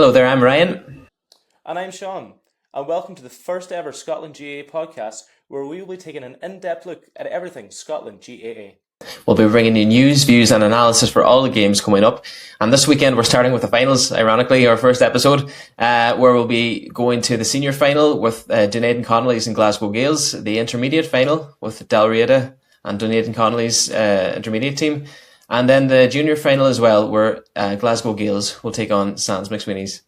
Hello there, I'm Ryan. And I'm Sean, and welcome to the first ever Scotland GAA podcast, where we will be taking an in-depth look at everything Scotland GAA. We'll be bringing you news, views and analysis for all the games coming up. And this weekend we're starting with the finals, ironically, our first episode, where we'll be going to the senior final with Dunedin Connolly's and Glasgow Gaels, the intermediate final with Dalriada and Dunedin Connolly's intermediate team, and then the junior final as well, where Glasgow Gaels will take on Sammon McSwineys.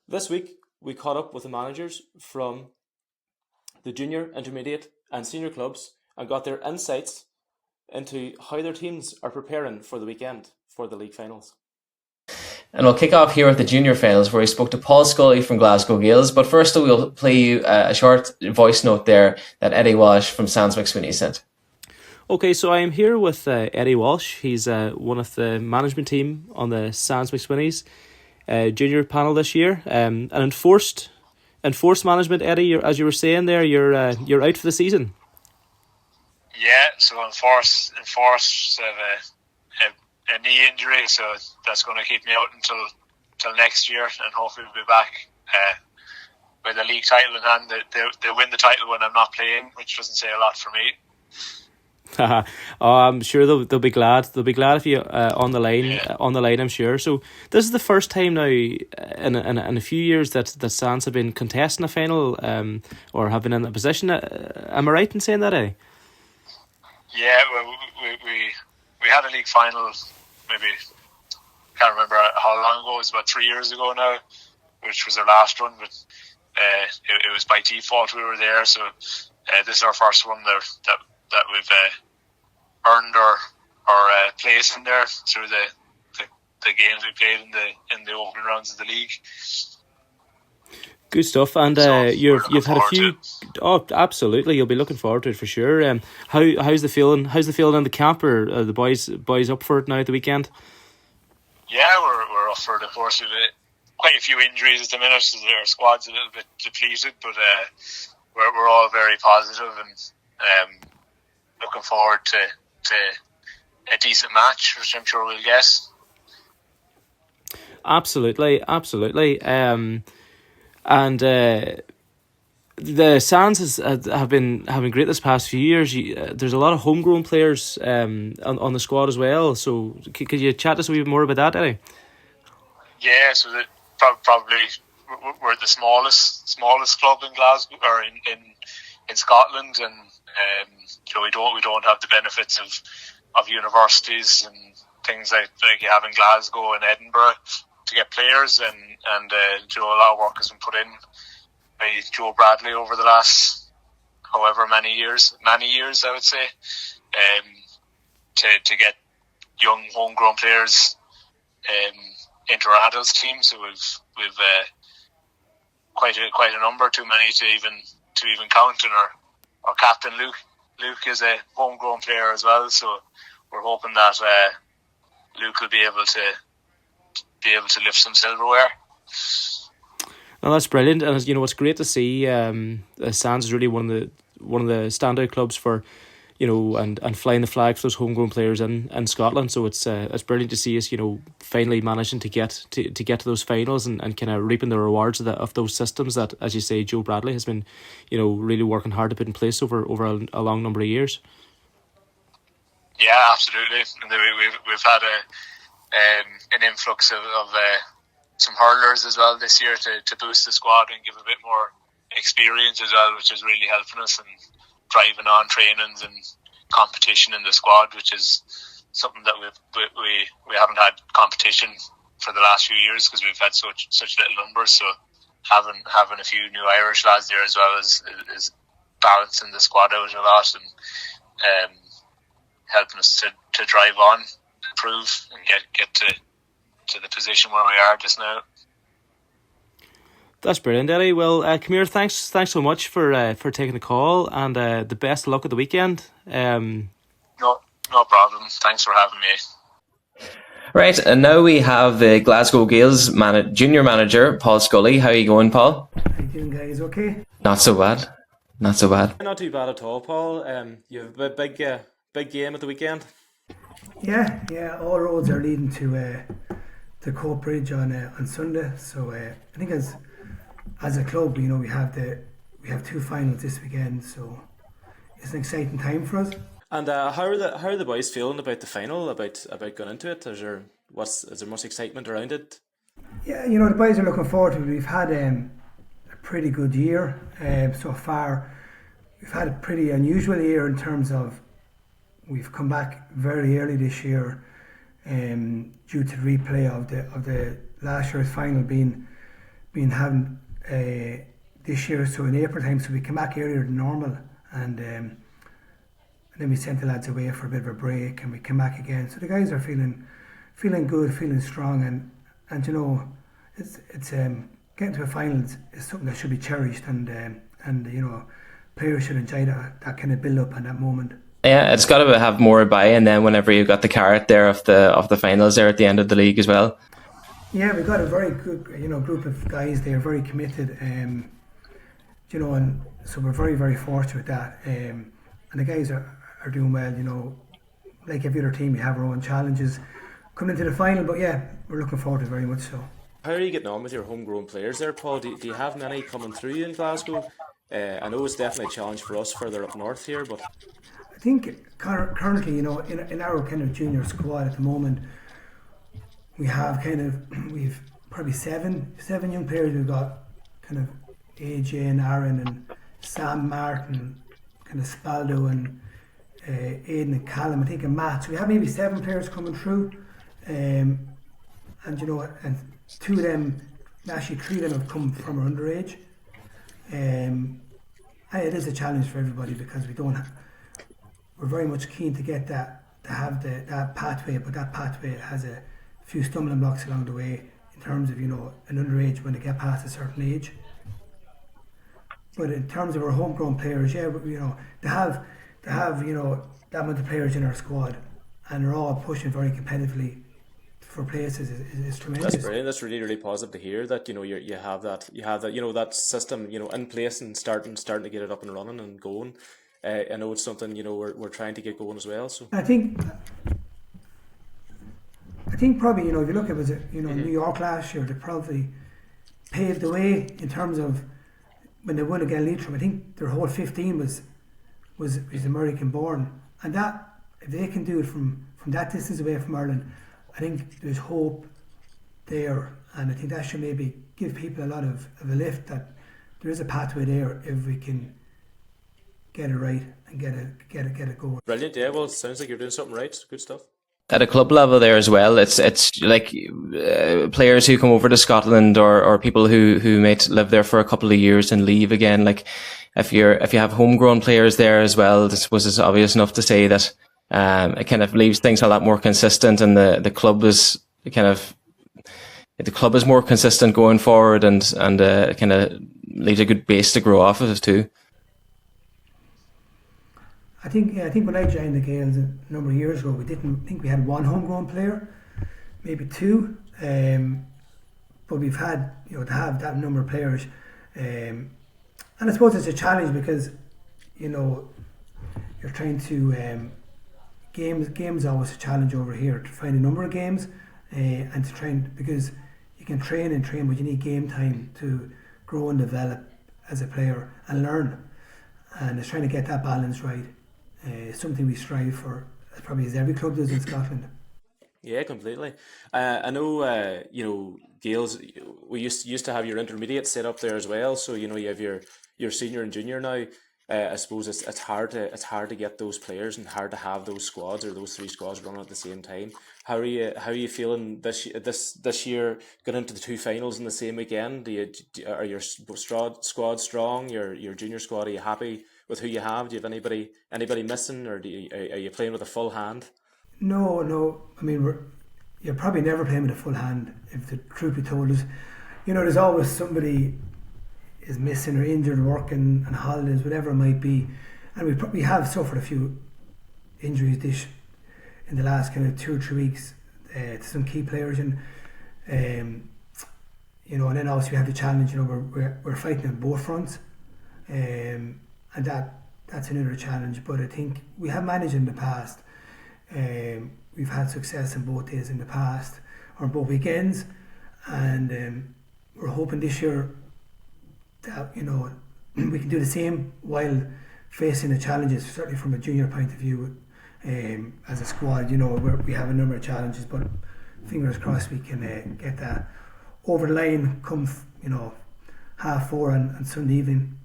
This week we caught up with the managers from the junior, intermediate and senior clubs and got their insights into how their teams are preparing for the weekend for the league finals. And we'll kick off here with the junior finals, where we spoke to Paul Scully from Glasgow Gaels. But first we'll play you a short voice note there that Eddie Walsh from Sammon McSwineys sent. Okay, so I am here with Eddie Walsh. He's one of the management team on the Sammon McSwineys junior panel this year. An enforced management, Eddie. As you were saying there, you're out for the season. Yeah, so enforced a knee injury, so that's going to keep me out until next year, and hopefully we'll be back with a league title in hand. They win the title when I'm not playing, which doesn't say a lot for me. I'm sure they'll be glad. They'll be glad if you on the line. Yeah. On the line, I'm sure. So this is the first time now in a few years that Sands have been contesting a final, or have been in a position. Am I right in saying that, Eddie? Yeah, well, we had a league final, maybe, can't remember how long ago, it was about 3 years ago now, which was our last one, but it was by default we were there, so this is our first one that we've earned our place in there through the games we played in the opening rounds of the league. Good stuff, and you've had a few. Oh, absolutely! You'll be looking forward to it for sure. How's the feeling? How's the feeling in the camp? Are the boys up for it now at the weekend? Yeah, we're up for it. Of course, we've quite a few injuries at the minute, so our squad's a little bit depleted. But we're all very positive and looking forward to a decent match, which I'm sure we'll get. Absolutely. And the Sands have been great this past few years. There's a lot of homegrown players on the squad as well. So could you chat to us a wee bit more about that, Eddie? Yeah, so probably we're the smallest club in Glasgow or in Scotland, and we don't have the benefits of universities and things like you have in Glasgow and Edinburgh to get players, and a lot of work has been put in by Joe Bradley over the last however many years I would say, to get young homegrown players into our adults team. So we've quite a number, too many to even count, and our captain Luke is a homegrown player as well, so we're hoping that Luke will be able to lift some silverware. Well, that's brilliant, and it's great to see. Sands is really one of the standout clubs for, and flying the flag for those homegrown players in Scotland. So it's brilliant to see us, finally managing to get to those finals and kind of reaping the rewards of those systems that, as you say, Joe Bradley has been, really working hard to put in place over a long number of years. Yeah, absolutely. And we've had an influx of some hurlers as well this year to boost the squad and give a bit more experience as well, which is really helping us and driving on trainings and competition in the squad, which is something that we haven't had competition for the last few years because we've had such little numbers. So having a few new Irish lads there as well is balancing the squad out a lot and helping us to drive on, improve, and get to the position where we are just now. That's brilliant, Eddie. Well, come here. Thanks so much for taking the call, and the best of luck at the weekend. No problem. Thanks for having me. Right, and now we have the Glasgow Gaels junior manager, Paul Scully. How are you going, Paul? How you doing, guys? Okay? Not so bad. Not too bad at all, Paul. You have a big game at the weekend. Yeah. All roads are leading to to Coatbridge on Sunday. So I think as a club, we have 2 finals this weekend. So it's an exciting time for us. And how are the boys feeling about the final? About going into it? Is there much excitement around it? Yeah, the boys are looking forward to it. We've had a pretty good year so far. We've had a pretty unusual year in terms of we've come back very early this year due to the replay of the last year's final being having this year, so in April time. So we came back earlier than normal, and then we sent the lads away for a bit of a break, and we came back again. So the guys are feeling good, feeling strong, and it's getting to a final is something that should be cherished, and players should enjoy that kind of build up and that moment. Yeah, it's got to have more buy-in then whenever you've got the carrot there of the finals there at the end of the league as well. Yeah, we've got a very good group of guys. They're very committed, and so we're very, very fortunate with that. And the guys are doing well. Like every other team, we have our own challenges coming into the final, but yeah, we're looking forward to it very much so. How are you getting on with your homegrown players there, Paul? Do you have many coming through in Glasgow? I know it's definitely a challenge for us further up north here, but I think currently, in our kind of junior squad at the moment, we've probably seven young players. We've got kind of AJ and Aaron and Sam Martin, kind of Spaldo and Aidan and Callum, I think, and Matt. So we have maybe 7 players coming through, and 2 of them, actually 3 of them have come from our underage. It is a challenge for everybody because we're very much keen to get that pathway, but that pathway has a few stumbling blocks along the way in terms of an underage when they get past a certain age. But in terms of our homegrown players, yeah, they have that amount of players in our squad, and they're all pushing very competitively for places is tremendous. That's brilliant. That's really, really positive to hear that you have that that system in place and starting to get it up and running and going. I know it's something we're trying to get going as well. So I think probably if you look at New York last year, they probably paved the way in terms of when they won against Leitrim. I think their whole 15 was American born, and that if they can do it from that distance away from Ireland, I think there's hope there, and I think that should maybe give people a lot of a lift that there is a pathway there if we can get it right and get it going. Brilliant, yeah. Well, it sounds like you're doing something right. Good stuff. At a club level there as well, it's like players who come over to Scotland or people who might live there for a couple of years and leave again. Like if you have homegrown players there as well, I suppose it's obvious enough to say that it kind of leaves things a lot more consistent, and the club is more consistent going forward, and kind of leaves a good base to grow off of too. I think when I joined the Gaels a number of years ago, we didn't think we had one homegrown player, maybe 2, but we've had to have that number of players, and I suppose it's a challenge because you're trying to games always a challenge over here to find a number of games, and to train, because you can train, but you need game time to grow and develop as a player and learn, and it's trying to get that balance right. Something we strive for, probably as every club does in Scotland. Yeah, completely. I know, Gaels, we used to have your intermediate set up there as well. So you have your senior and junior now. I suppose it's hard to get those players and hard to have those squads or those 3 squads running at the same time. How are you feeling this year? Going into the 2 finals in the same weekend. Are your squad strong? Your junior squad, are you happy with who you have? Do you have anybody missing, or are you playing with a full hand? No. I mean, you're probably never playing with a full hand, if the truth be told. There's always somebody is missing or injured, working on holidays, whatever it might be, and we have suffered a few injuries in the last kind of 2 or 3 weeks to some key players, and and then obviously we have the challenge. We're fighting on both fronts, and that's another challenge. But I think we have managed in the past. We've had success in both days in the past. on both weekends, and we're hoping this year that we can do the same while facing the challenges. Certainly from a junior point of view, as a squad, we have a number of challenges, but fingers crossed we can get that over the line come 4:30 on Sunday evening.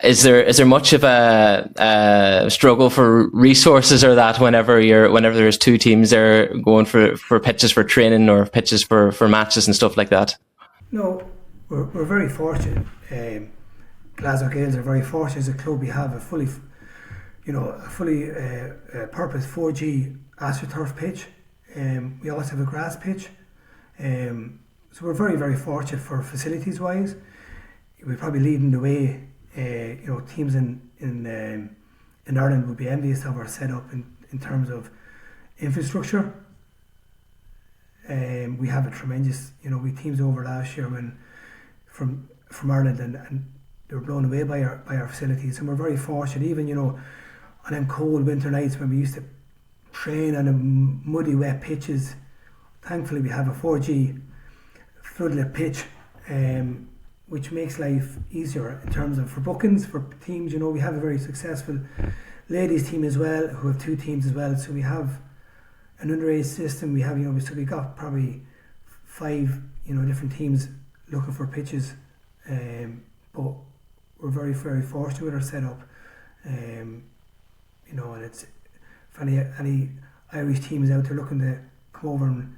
Is there much of a struggle for resources or that whenever there's two teams there going for pitches for training or pitches for matches and stuff like that? No, we're very fortunate. Glasgow Gaels are very fortunate as a club. We have a fully purpose 4G AstroTurf pitch. We also have a grass pitch. So we're very, very fortunate for facilities wise. We're probably leading the way. Teams in Ireland would be envious of our setup in terms of infrastructure. We have a tremendous, we teams over last year from Ireland, and they were blown away by our facilities, and we're very fortunate. Even on them cold winter nights when we used to train on the muddy, wet pitches, thankfully we have a 4G floodlit pitch. Which makes life easier in terms of for bookings for teams. We have a very successful ladies team as well, who have two teams as well. So we have an underage system. We have so we got probably 5 different teams looking for pitches, but we're very, very fortunate with our setup. And it's if any Irish team is out there looking to come over and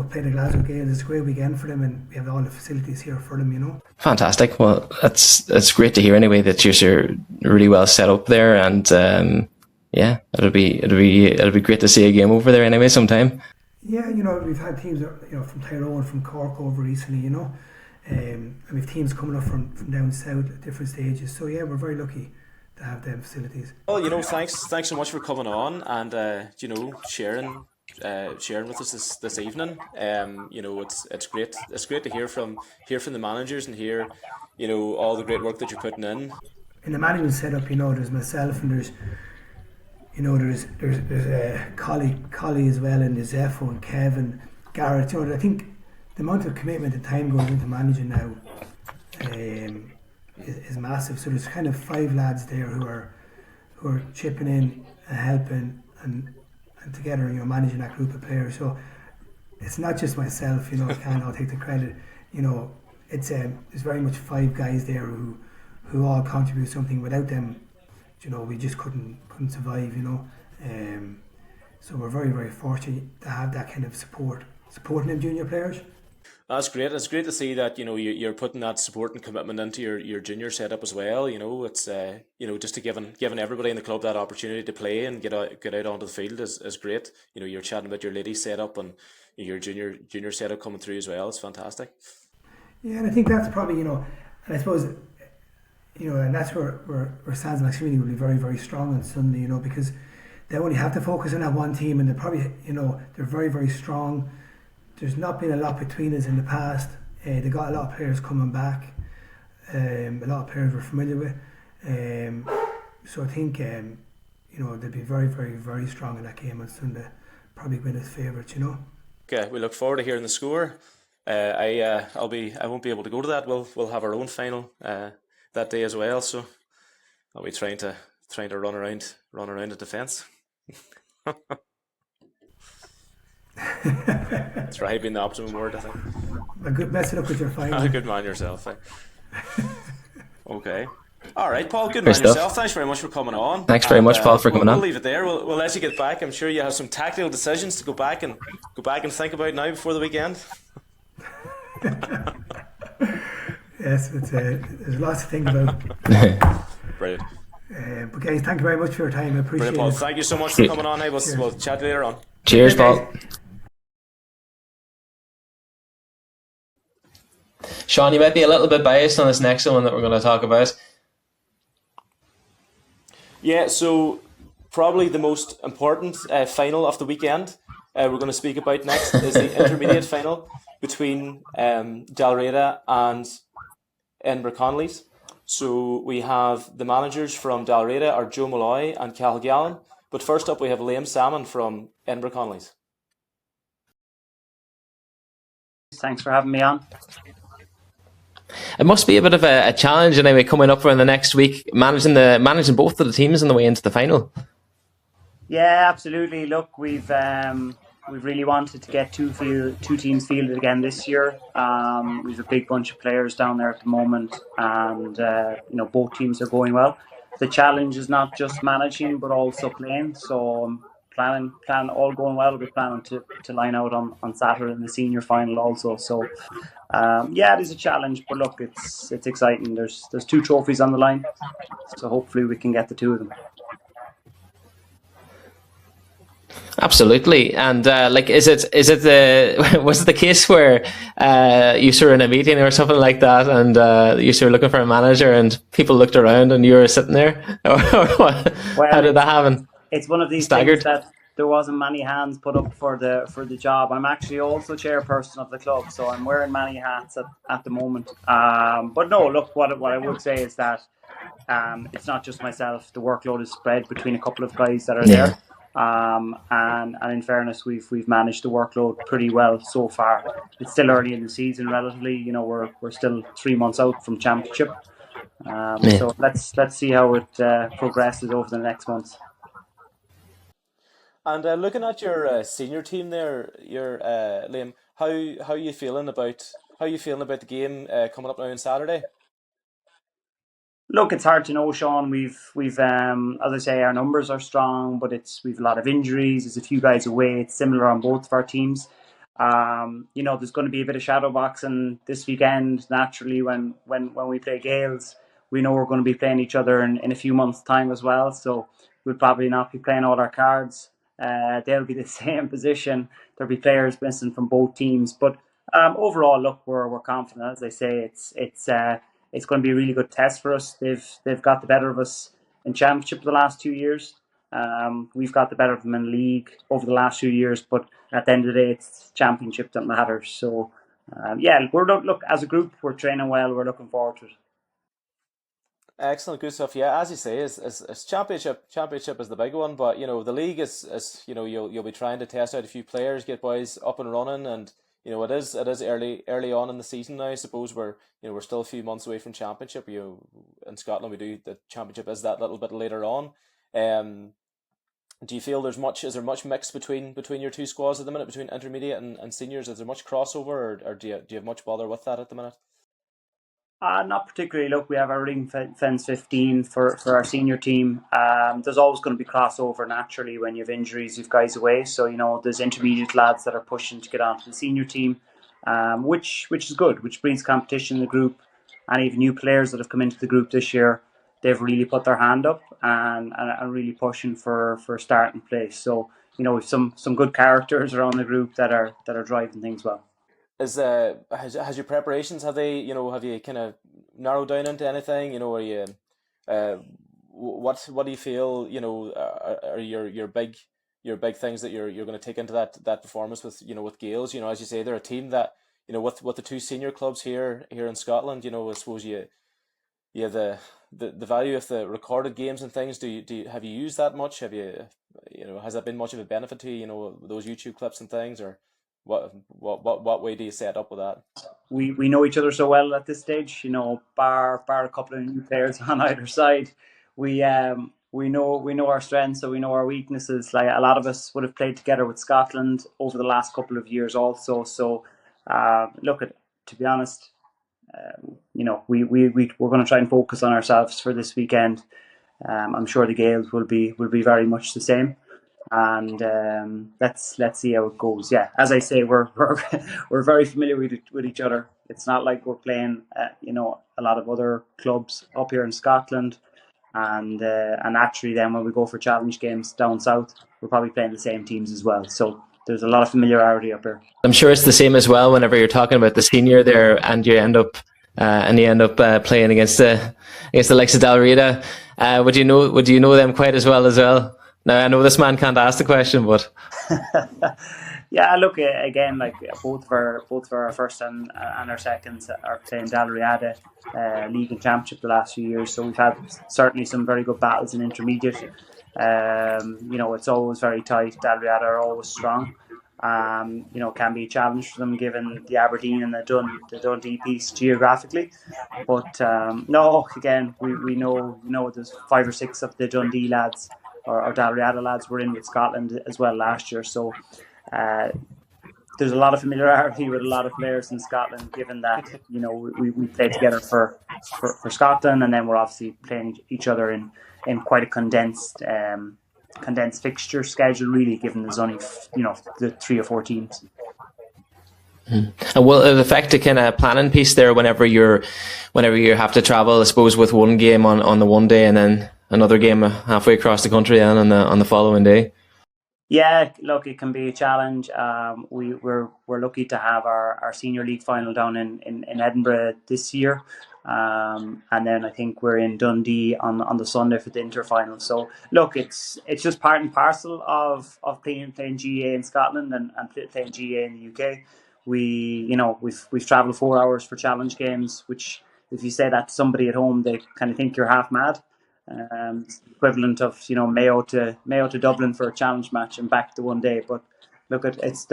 play the Glasgow Gaels, it's a great weekend for them, and we have all the facilities here for them. Fantastic. Well, that's great to hear anyway that you're really well set up there, and it'll be great to see a game over there anyway sometime. Yeah, we've had teams from Tyrone, from Cork over recently, and we've teams coming up from down south at different stages. So yeah, we're very lucky to have them facilities. Well, thanks so much for coming on and sharing with us this evening. It's great to hear from the managers and hear all the great work that you're putting in. In the management setup, there's myself and there's Collie as well, and there's Zepho and Kevin, Garrett. I think the amount of commitment and time goes into managing now is massive. So there's kind of 5 lads there who are chipping in and helping and together, managing that group of players. So it's not just myself, I can't all take the credit. It's very much 5 guys there who all contribute something. Without them, we just couldn't survive. So we're very, very fortunate to have that kind of supporting them junior players. That's great. It's great to see that you're putting that support and commitment into your junior setup as well. It's just to giving everybody in the club that opportunity to play and get out onto the field is great. You're chatting about your ladies setup and your junior setup coming through as well. It's fantastic. Yeah, and I think that's probably and I suppose and that's where Sammon McSwineys will be very, very strong on Sunday. Because they only have to focus on that one team, and they're probably they're very, very strong. There's not been a lot between us in the past. They got a lot of players coming back. A lot of players we're familiar with. So I think they'll be very, very, very strong in that game on Sunday. Probably win as favourites. Okay, we look forward to hearing the score. I won't be able to go to that. We'll have our own final that day as well. So I'll be trying to run around the defence. That's right, being the optimum word, I think. A good mess it up with your final. Good man yourself. Okay. All right, Paul, good man yourself. Thanks very much for coming on. Thanks very much, Paul, for coming on. We'll leave it there. We'll let you get back. I'm sure you have some tactical decisions to go back and think about now before the weekend. Yes, there's lots to think about. Brilliant. But guys, thank you very much for your time. I appreciate Paul. it. Thank you so much for coming on. Hey, we'll chat later on. Cheers, Paul. Sean, you might be a little bit biased on this next one that we're going to talk about. Yeah, so probably the most important final of the weekend we're going to speak about next is the intermediate final between Dalriada and Edinburgh Connolly's. So we have the managers from Dalriada are Joe Molloy and Cathal Gallen. But first up we have Liam Sammon from Edinburgh Connolly's. Thanks for having me on. It must be a bit of a challenge anyway coming up for the next week, managing both of the teams on the way into the final. Yeah, absolutely. Look, we've really wanted to get two teams fielded again this year. We've a big bunch of players down there at the moment, and both teams are going well. The challenge is not just managing but also playing. So planning all going well. We're planning to line out on Saturday in the senior final also. So it is a challenge, but look, it's exciting. There's 2 trophies on the line, so hopefully we can get the 2 of them. Absolutely. And was it the case where you were in a meeting or something like that, and you were looking for a manager, and people looked around and you were sitting there, or what? Well, how did that happen? It's one of these things that there wasn't many hands put up for the job. I'm actually also chairperson of the club, so I'm wearing many hats at the moment. But no, look, what I would say is that it's not just myself. The workload is spread between a couple of guys that are there. And in fairness, we've managed the workload pretty well so far. It's still early in the season, relatively. We're still 3 months out from championship. So let's see how it progresses over the next months. And looking at your senior team there, Liam, how are you feeling about the game coming up now on Saturday? Look, it's hard to know, Sean. We've as I say, our numbers are strong, but we've a lot of injuries. There's a few guys away. It's similar on both of our teams. There's going to be a bit of shadow boxing this weekend. Naturally, when we play Gaels, we know we're going to be playing each other in a few months' time as well. So we'll probably not be playing all our cards. They'll be the same position. There'll be players missing from both teams, but overall, look, we're confident. As I say, it's going to be a really good test for us. They've got the better of us in championship the last 2 years. We've got the better of them in league over the last few years, but at the end of the day, it's championship that matters. So look, as a group, we're training well. We're looking forward to it. Excellent, good stuff. Yeah, as you say, is championship is the big one, but the league is you'll be trying to test out a few players, get boys up and running, and it is early on in the season now. I suppose we're still a few months away from championship. In Scotland we do the championship is that little bit later on. Do you feel is there much mix between your 2 squads at the minute, between intermediate and seniors? Is there much crossover, or do you have much bother with that at the minute? Not particularly. Look, we have our ring fence 15 for our senior team. There's always going to be crossover naturally when you have injuries, you've guys away. So, there's intermediate lads that are pushing to get onto the senior team, which is good, which brings competition in the group. And even new players that have come into the group this year, they've really put their hand up and are really pushing for starting place. So, we've some good characters around the group that are driving things well. Has your preparations, have you kind of narrowed down into anything? Are you what do you feel are your big things that you're going to take into that performance with Gaels? As you say, they're a team that with the 2 senior clubs here in Scotland. I suppose the value of the recorded games and things. Have you used that much? Have you has that been much of a benefit to you? Those YouTube clips and things, or what way do you set up with that? We know each other so well at this stage, bar a couple of new players on either side. We know our strengths, so we know our weaknesses. Like a lot of us would have played together with Scotland over the last couple of years also. So to be honest, we're going to try and focus on ourselves for this weekend. I'm sure the Gaels will be very much the same. And let's see how it goes. Yeah, as I say, we're very familiar with each other. It's not like we're playing, a lot of other clubs up here in Scotland, and actually, then when we go for challenge games down south, we're probably playing the same teams as well. So there's a lot of familiarity up here. I'm sure it's the same as well. Whenever you're talking about the senior there, and you end up playing against the likes of Dalriada, would you know them quite as well? Now, I know this man can't ask the question, but yeah, look, again, like both of our first and our seconds are playing Dalriada league and championship the last few years, so we've had certainly some very good battles in intermediate. It's always very tight. Dalriada are always strong, can be a challenge for them given the Aberdeen and the Dundee piece geographically. But no, again, we know there's 5 or 6 of the Dundee lads or Dalriada lads were in with Scotland as well last year. So there's a lot of familiarity with a lot of players in Scotland, given that we play together for Scotland, and then we're obviously playing each other in quite a condensed fixture schedule, really, given there's only the 3 or 4 teams. And will it affect the kind of planning piece there whenever you have to travel, I suppose, with one game on the one day and then another game halfway across the country and on the following day? Yeah, look, it can be a challenge. We're lucky to have our senior league final down in Edinburgh this year, and then I think we're in Dundee on the Sunday for the inter final. So look, it's just part and parcel of playing GAA in Scotland and playing GAA in the UK. We've travelled 4 hours for challenge games, which if you say that to somebody at home, they kind of think you're half mad. It's the equivalent of Mayo to Dublin for a challenge match and back to one day. But look, it's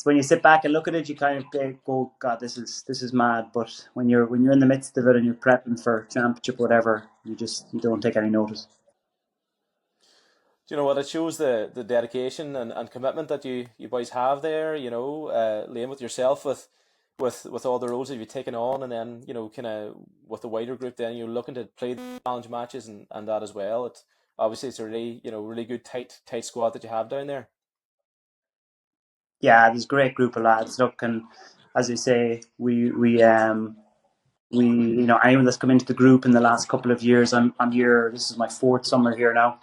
when you sit back and look at it, you kind of go, God, this is mad. But when you're in the midst of it and you're prepping for championship, whatever, you don't take any notice. Do you know what? It shows the dedication and commitment that you boys have there. Liam, with yourself with all the roles that you've taken on, and then kind of with the wider group, then you're looking to play the challenge matches and that as well. It's a really really good tight squad that you have down there. Yeah, there's a great group of lads. Look, and as I say, we anyone that's come into the group in the last couple of years, I'm here. This is my 4th summer here now.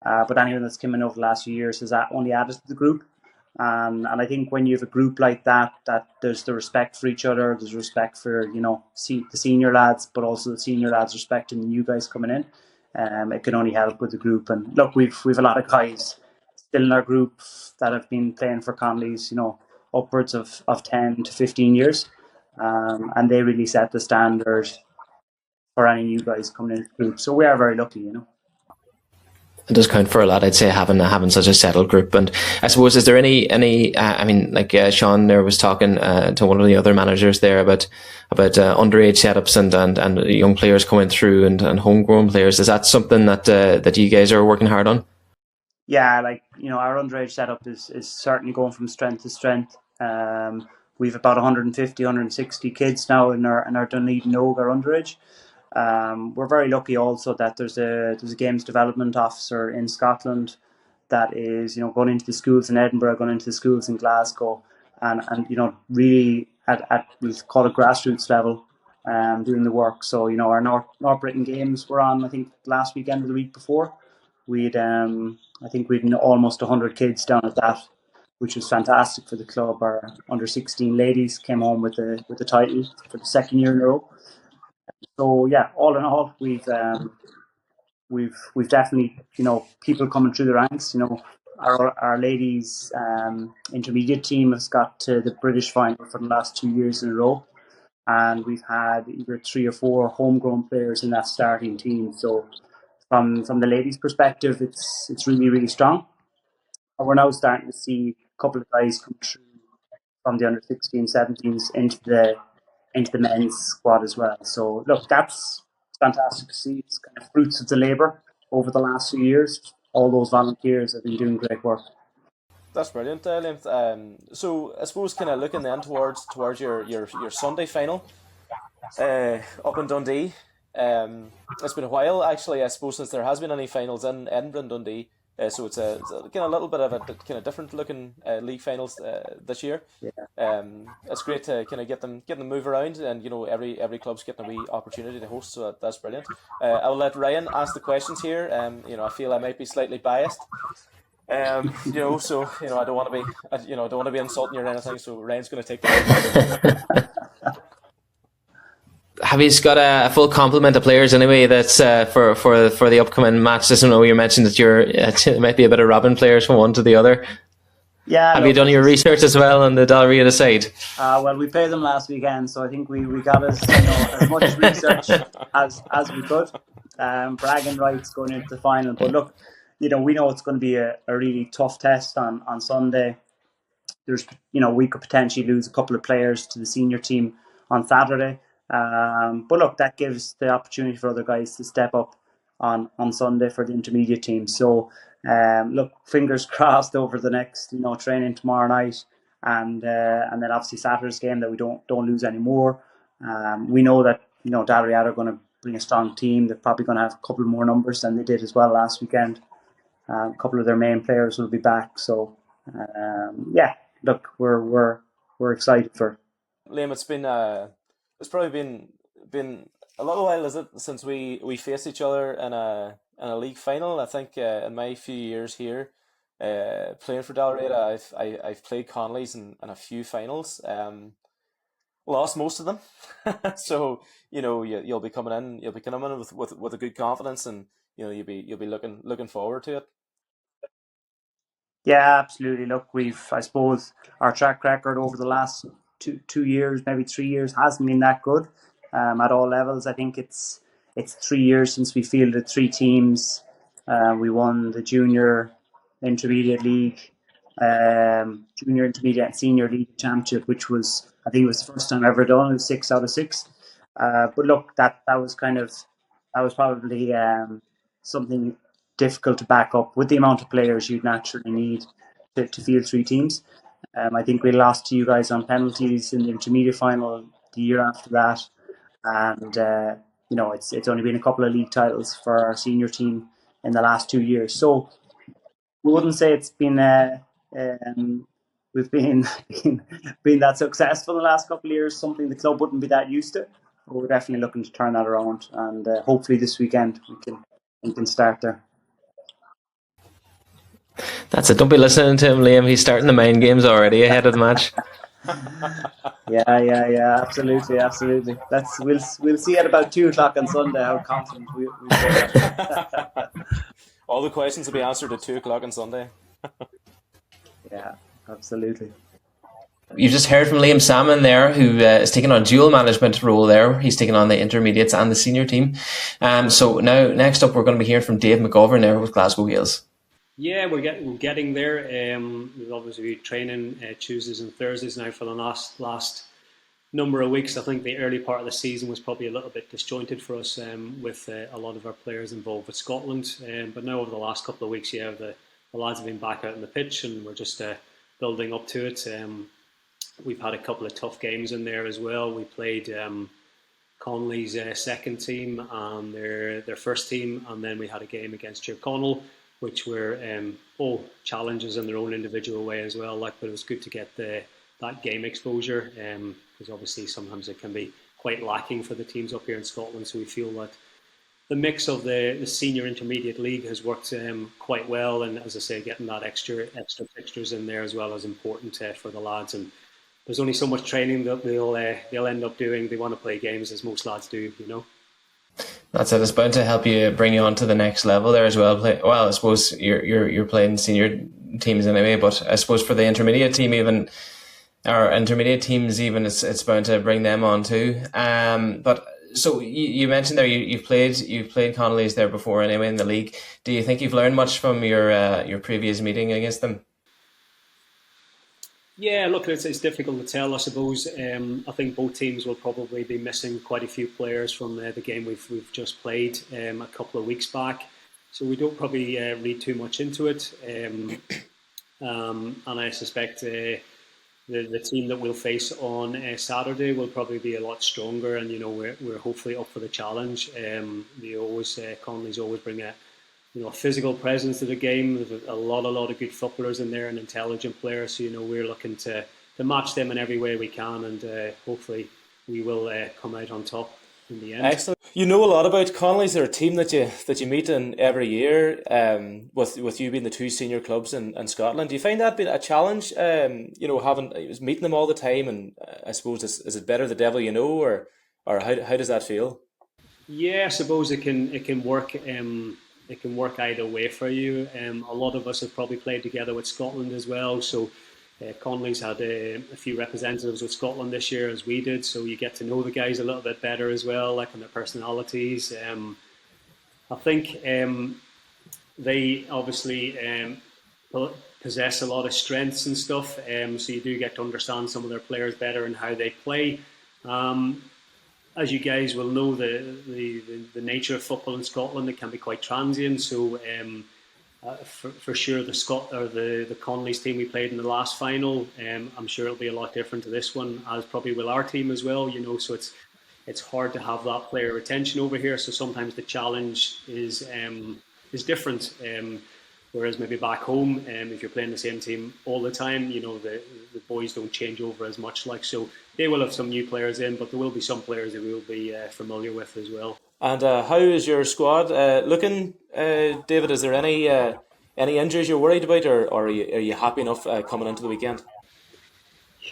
But anyone that's come in over the last few years has only added to the group. And I think when you have a group like that there's the respect for each other, there's respect for the senior lads, but also the senior lads respecting the new guys coming in. It can only help with the group. And look, we've a lot of guys still in our group that have been playing for Connolly's, upwards of 10 to 15 years, and they really set the standard for any new guys coming into the group. So we are very lucky, It does count for a lot, I'd say, having such a settled group. And I suppose, is there any Sean there was talking to one of the other managers there about underage setups and young players coming through and homegrown players. Is that something that you guys are working hard on? Yeah, our underage setup is certainly going from strength to strength. We've about 150, 160 kids now in our Dunedin Oga underage. We're very lucky also that there's a games development officer in Scotland that is going into the schools in Edinburgh, going into the schools in Glasgow, and really at we call it grassroots level, doing the work. So our North Britain games were on, I think, last weekend or the week before. We'd almost 100 kids down at that, which was fantastic for the club. Our under 16 ladies came home with the title for the 2nd year in a row. So yeah, all in all, we've definitely people coming through the ranks. Our ladies intermediate team has got to the British final for the last 2 years in a row, and we've had either 3 or 4 homegrown players in that starting team. So from the ladies' perspective, it's really, really strong. And we're now starting to see a couple of guys come through from the under 16, 17s into the men's squad as well. So look, that's fantastic to see. It's kind of fruits of the labour over the last few years. All those volunteers have been doing great work. That's brilliant, Liam. So I suppose kind of looking then towards your Sunday final up in Dundee. It's been a while actually, I suppose, since there has been any finals in Edinburgh and Dundee. So it's a kind of little bit of a kind of different looking league finals this year. Yeah. It's great to kind of get them move around, and every club's getting a wee opportunity to host. So that's brilliant. I'll let Ryan ask the questions here. I feel I might be slightly biased. So I don't want to be insulting you or anything. So Ryan's going to take the. Have you got a full complement of players anyway? That's for the upcoming match. I know you mentioned that it might be a bit of robbing players from one to the other. Yeah. Have you done your research as well on the Dalriada side? Well, we played them last weekend, so I think we got as much research as we could. Bragging rights going into the final, but look, we know it's going to be a really tough test on Sunday. We could potentially lose a couple of players to the senior team on Saturday. But look, that gives the opportunity for other guys to step up on Sunday for the intermediate team. So, look, fingers crossed over the next, training tomorrow night, and then obviously Saturday's game, that we don't lose any more. We know that Dalriada are going to bring a strong team. They're probably going to have a couple more numbers than they did as well last weekend. A couple of their main players will be back. So, look, we're excited for. Liam, it's probably been a little while, is it, since we faced each other in a league final? I think in my few years here, playing for Dalriada, I've played Connolly's in a few finals. Lost most of them, so you'll be coming in with a good confidence, and you'll be looking forward to it. Yeah, absolutely. Look, I suppose our track record over the last two years, maybe 3 years, hasn't been that good at all levels. I think it's 3 years since we fielded 3 teams. We won the junior intermediate league, junior intermediate and senior league championship, which was, I think it was the first time ever done. It was 6 out of 6. But look, that was probably something difficult to back up with the amount of players you'd naturally need to field 3 teams. I think we lost to you guys on penalties in the intermediate final the year after that, and it's only been a couple of league titles for our senior team in the last 2 years. So we wouldn't say it's been we've been that successful in the last couple of years. Something the club wouldn't be that used to. But we're definitely looking to turn that around, and hopefully this weekend we can start there. That's it. Don't be listening to him, Liam. He's starting the mind games already ahead of the match. Yeah. Absolutely. We'll see at about 2:00 on Sunday how confident we are. All the questions will be answered at 2:00 on Sunday. Yeah, absolutely. You've just heard from Liam Sammon there, who is taking on a dual management role there. He's taking on the intermediates and the senior team. So now, next up, we're going to be hearing from Dave McGovern there with Glasgow Gaels. Yeah, we're getting there. We've obviously been training Tuesdays and Thursdays now for the last number of weeks. I think the early part of the season was probably a little bit disjointed for us with a lot of our players involved with Scotland. But now over the last couple of weeks, the lads have been back out on the pitch, and we're just building up to it. We've had a couple of tough games in there as well. We played Connolly's second team and their first team, and then we had a game against Connell, which were all challenges in their own individual way as well. But it was good to get that game exposure, because obviously sometimes it can be quite lacking for the teams up here in Scotland. So we feel that the mix of the senior intermediate league has worked quite well, and as I say, getting that extra fixtures in there as well is important for the lads. And there's only so much training that they'll end up doing. They want to play games, as most lads do, That's it. It's bound to help you bring you on to the next level there as well. Well, I suppose you're playing senior teams anyway, but I suppose for the intermediate team even, or intermediate teams even, it's bound to bring them on too. But so you mentioned there you've played Connolly's there before anyway in the league. Do you think you've learned much from your previous meeting against them? Yeah, look, it's difficult to tell, I suppose. I think both teams will probably be missing quite a few players from the game we've just played a couple of weeks back. So we don't probably read too much into it. And I suspect the team that we'll face on Saturday will probably be a lot stronger, and we're hopefully up for the challenge. Connolly's always bring a physical presence to the game. There's a lot of good footballers in there and intelligent players. So we're looking to match them in every way we can, and hopefully we will come out on top in the end. Excellent. You know a lot about Connolly's. They're a team that you meet in every year. With you being the 2 senior clubs in Scotland, do you find that been a challenge? Meeting them all the time, and I suppose is it better the devil you know, or how does that feel? Yeah, I suppose it can work. It can work either way for you. A lot of us have probably played together with Scotland as well. So Connolly's had a few representatives with Scotland this year, as we did. So you get to know the guys a little bit better as well, and their personalities. I think they obviously possess a lot of strengths and stuff, so you do get to understand some of their players better and how they play. As you guys will know, the nature of football in Scotland, it can be quite transient. So for sure, the Connolly's team we played in the last final, I'm sure it'll be a lot different to this one, as probably will our team as well. So it's hard to have that player retention over here. So sometimes the challenge is different. Whereas maybe back home, if you're playing the same team all the time, the boys don't change over as much. So they will have some new players in, but there will be some players that we will be familiar with as well. And how is your squad looking, David? Is there any injuries you're worried about, or are you happy enough coming into the weekend?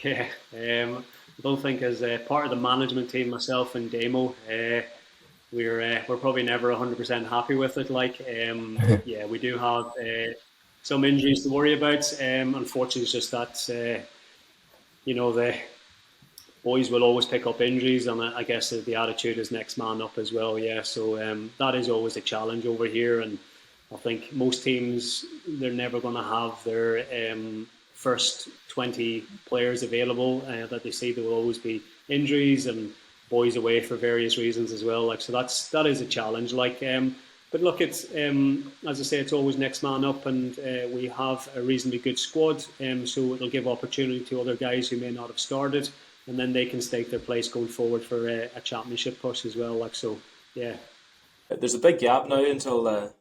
Yeah, I don't think as part of the management team, myself and Damo, we're probably never 100% happy with it. Yeah, we do have some injuries to worry about. Unfortunately, it's just that the boys will always pick up injuries, and I guess the attitude is next man up as well. Yeah, so that is always a challenge over here, and I think most teams, they're never going to have their first 20 players available that they see. There will always be injuries and boys away for various reasons as well. So that is a challenge. But look, it's as I say, it's always next man up, and we have a reasonably good squad. So it'll give opportunity to other guys who may not have started, and then they can stake their place going forward for a championship push as well. So yeah, there's a big gap now until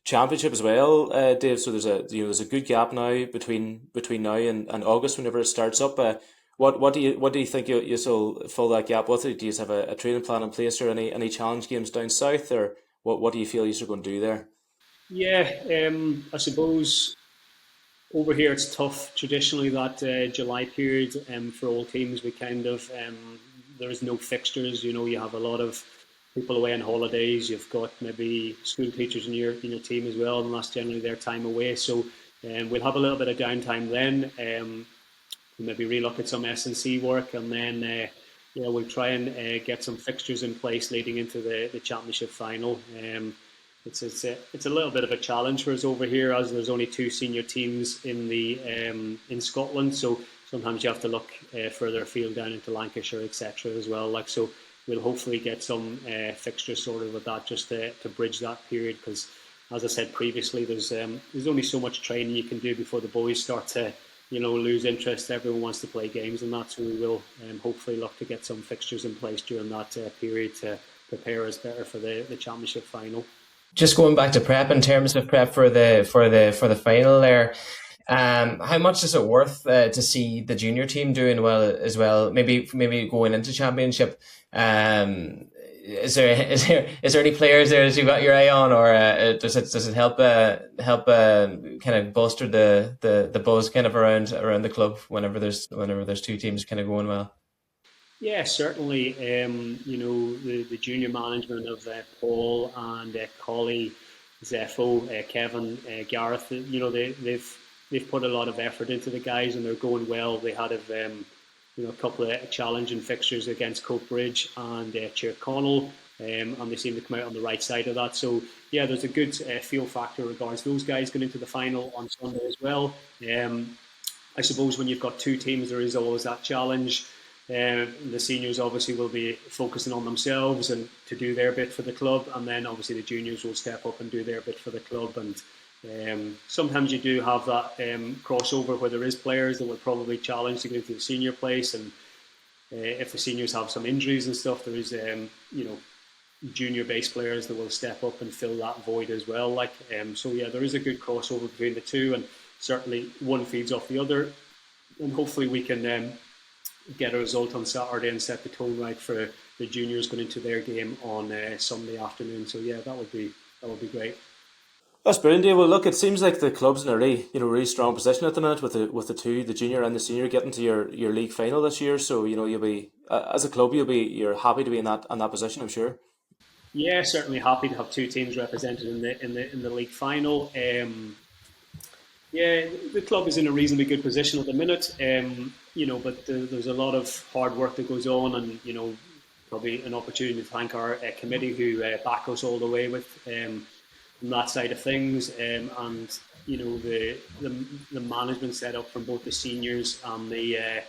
championship as well, Dave. So there's a good gap now between now and August, whenever it starts up. What do you think you'll fill that gap with? Do you have a training plan in place, or any challenge games down south, or what do you feel you're going to do there? Yeah, I suppose over here it's tough. Traditionally, that July period for all teams, we kind of there is no fixtures. You have a lot of people away on holidays. You've got maybe school teachers in your team as well, and that's generally their time away. So we'll have a little bit of downtime then. Maybe relook at some S&C work, and then we'll try and get some fixtures in place leading into the championship final. It's a little bit of a challenge for us over here, as there's only 2 senior teams in Scotland. So sometimes you have to look further afield down into Lancashire, etc. as well. So we'll hopefully get some fixtures sorted with that, just to bridge that period. Because as I said previously, there's only so much training you can do before the boys start to lose interest. Everyone wants to play games and that, so we will hopefully look to get some fixtures in place during that period to prepare us better for the championship final. Just going back to prep, in terms of prep for the final there, how much is it worth to see the junior team doing well as well? Maybe going into championship. Is there any players there that you've got your eye on, or does it help kind of bolster the buzz kind of around the club whenever there's 2 teams kind of going well? Yeah, certainly. The junior management of Paul and Collie, Zepho, Kevin, Gareth. They've put a lot of effort into the guys, and they're going well. They had a couple of challenging fixtures against Coatbridge and Connolly, and they seem to come out on the right side of that. So yeah, there's a good feel factor regards those guys going into the final on Sunday as well. I suppose when you've got 2 teams, there is always that challenge. The seniors obviously will be focusing on themselves and to do their bit for the club, and then obviously the juniors will step up and do their bit for the club. And sometimes you do have that crossover where there is players that will probably challenge to get into the senior place, and if the seniors have some injuries and stuff, there is junior base players that will step up and fill that void as well. So yeah, there is a good crossover between the 2, and certainly one feeds off the other, and hopefully we can get a result on Saturday and set the tone right for the juniors going into their game on Sunday afternoon. So yeah, that would be great. That's brilliant, Dave. Well, look, it seems like the club's in a really strong position at the minute with the 2, the junior and the senior, getting to your league final this year. So you'll be as a club, you're happy to be in that position, I'm sure. Yeah, certainly happy to have 2 teams represented in the league final. Yeah, the club is in a reasonably good position at the minute. But there's a lot of hard work that goes on, and probably an opportunity to thank our committee who back us all the way with that side of things, and the management setup from both the seniors and the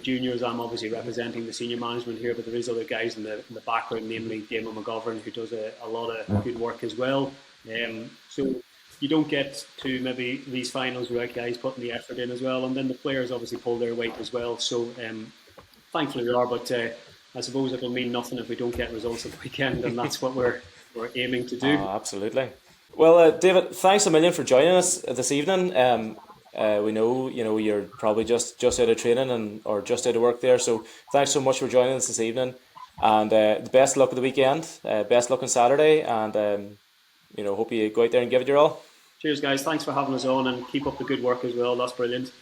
juniors. I'm obviously representing the senior management here, but there is other guys in the background, namely Damon McGovern, who does a lot of good work as well. So you don't get to maybe these finals without guys putting the effort in as well, and then the players obviously pull their weight as well. So thankfully we are, but I suppose it'll mean nothing if we don't get results at the weekend, and that's what we're aiming to do. Absolutely. Well, David, thanks a million for joining us this evening. We know you're probably just out of training or just out of work there, so thanks so much for joining us this evening, and the best luck of the weekend, best luck on Saturday, and hope you go out there and give it your all. Cheers, guys. Thanks for having us on, and keep up the good work as well. That's brilliant.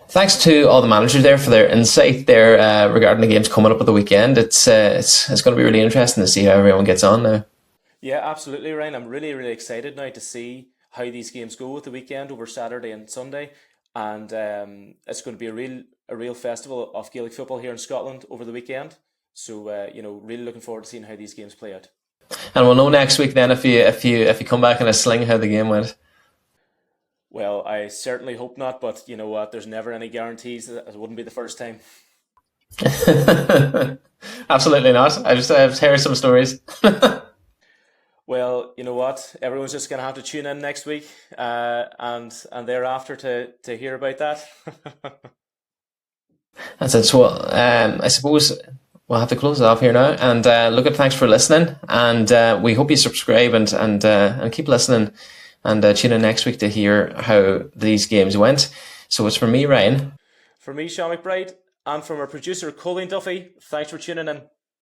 Thanks to all the managers there for their insight there regarding the games coming up at the weekend. It's going to be really interesting to see how everyone gets on now. Yeah, absolutely, Ryan. I'm really, really excited now to see how these games go at the weekend over Saturday and Sunday, and it's going to be a real festival of Gaelic football here in Scotland over the weekend. So really looking forward to seeing how these games play out. And we'll know next week then if you come back in a sling how the game went. Well, I certainly hope not, but you know what? There's never any guarantees that it wouldn't be the first time. Absolutely not. I've heard some stories. Well, you know what? Everyone's just going to have to tune in next week and thereafter to hear about that. That's it. So I suppose we'll have to close it off here now. And thanks for listening. And we hope you subscribe and keep listening. And tune in next week to hear how these games went. So it's from me, Ryan. For me, Sean McBride. And from our producer, Colleen Duffy. Thanks for tuning in.